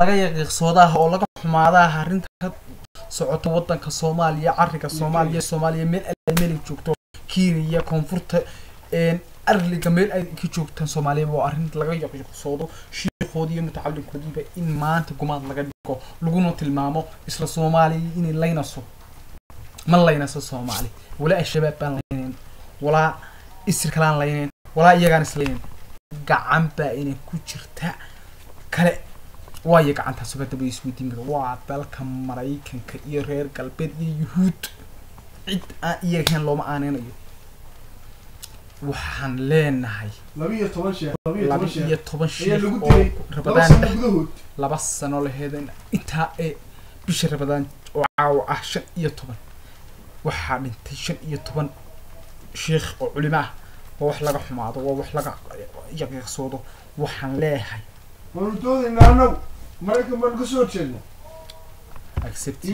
laga yaqiiqsoodaha oo laga xumaadaha arrinta ka socoto waddanka Soomaaliya carriga Soomaaliya meel joogto Kenya koonfurta arliga meel ay ka joogtaan Soomaaliya waa arrin laga yaqiiqsoodo shiiqoodiyo mutacallinkoodiiba in maanta gumaad laga dhigo laguna tilmaamo isla Soomaaliya in laynaso ma laynaso Soomaali wala shabaab baan lahayn wala isirkalaan lahayn wala iyagaan isleen gacan baa inay ku jirta kale waayo gacanta sababta bay isweydiin waa dalka Mareykanka iyo reer galbeed iyo Yuhuud cid aan iyagan looma aanenayo waxaan leenahay 12 sheekh oo Rabadaan laba sano laheedin inta ee bisha Rabadaan oo caaw ah 15 waxa dhintay 15 sheekh oo culimo oo wax laga xumaado oo wax laga yaqiiqsoodo waxaan leeyahay ورودو إنه مريكا مرقصو تشيلنا. accept